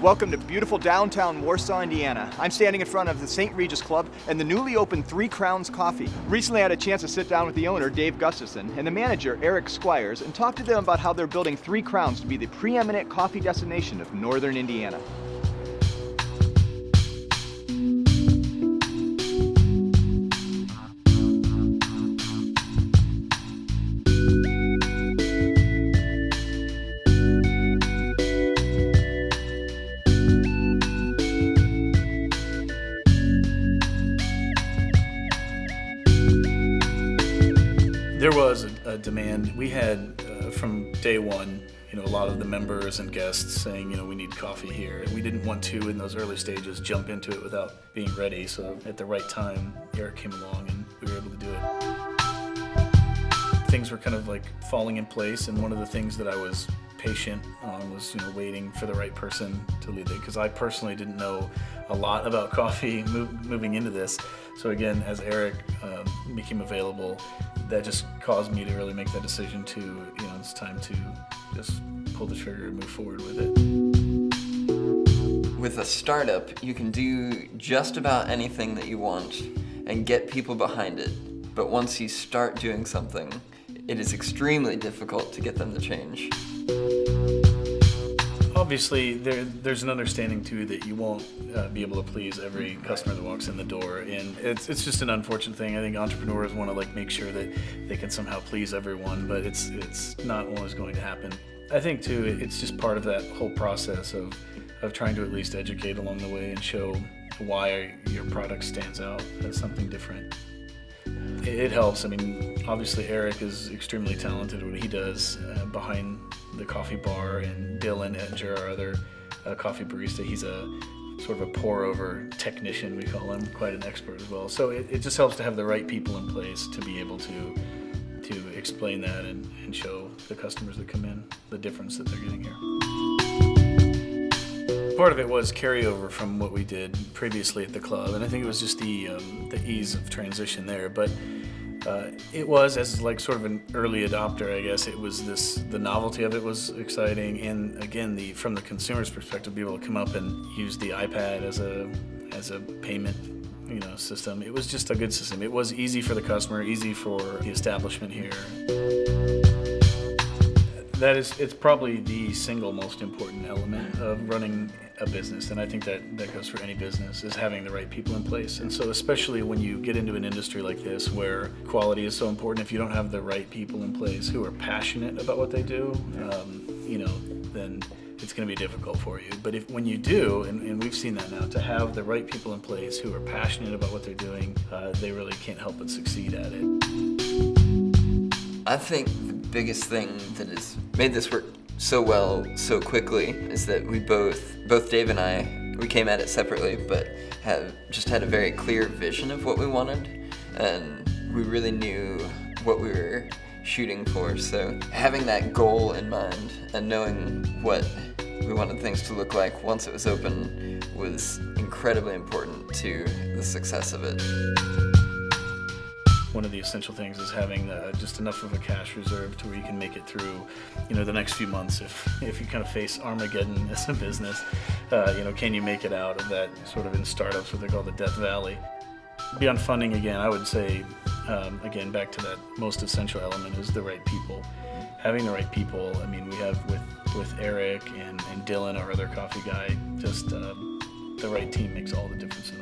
Welcome to beautiful downtown Warsaw, Indiana. I'm standing in front of the St. Regis Club and the newly opened Three Crowns Coffee. Recently I had a chance to sit down with the owner, Dave Gustafson, and the manager, Eric Squires, and talk to them about how they're building Three Crowns to be the preeminent coffee destination of northern Indiana. There was a demand. We had from day one, a lot of the members and guests saying, we need coffee here. We didn't want to, in those early stages, jump into it without being ready. So at the right time, Eric came along and we were able to do it. Things were kind of like falling in place, and one of the things that I was patient on was waiting for the right person to lead it, because I personally didn't know a lot about coffee moving into this. So again, as Eric became available, that just caused me to really make that decision to, it's time to just pull the trigger and move forward with it. With a startup, you can do just about anything that you want and get people behind it. But once you start doing something, it is extremely difficult to get them to change. Obviously, there's an understanding too that you won't be able to please every customer that walks in the door, and it's just an unfortunate thing. I think entrepreneurs want to make sure that they can somehow please everyone, but it's not always going to happen. I think too, it's just part of that whole process of trying to at least educate along the way and show why your product stands out as something different. It helps. I mean, obviously Eric is extremely talented at what he does behind the coffee bar, and Dylan Ettinger, our other coffee barista, he's a sort of a pour-over technician, we call him, quite an expert as well. So it just helps to have the right people in place to be able to explain that and show the customers that come in the difference that they're getting here. Part of it was carryover from what we did previously at the club, and I think it was just the ease of transition there. But it was, as sort of an early adopter, I guess, it was the novelty of it was exciting, and again, from the consumer's perspective, be able to come up and use the iPad as a payment system. It was just a good system. It was easy for the customer, easy for the establishment here. It's probably the single most important element of running a business, and I think that goes for any business, is having the right people in place. And so especially when you get into an industry like this where quality is so important, if you don't have the right people in place who are passionate about what they do, then it's going to be difficult for you. But when you do, and we've seen that now, to have the right people in place who are passionate about what they're doing, they really can't help but succeed at it. I think the biggest thing that has made this work so well, so quickly, is that we both Dave and I, we came at it separately, but have just had a very clear vision of what we wanted, and we really knew what we were shooting for. So having that goal in mind and knowing what we wanted things to look like once it was open was incredibly important to the success of it. One of the essential things is having just enough of a cash reserve to where you can make it through, the next few months. If you kind of face Armageddon as a business, can you make it out of that sort of in startups, what they call the Death Valley? Beyond funding, again, I would say, again, back to that most essential element is the right people. Having the right people. I mean, we have with Eric and Dylan, our other coffee guy, just the right team makes all the difference in the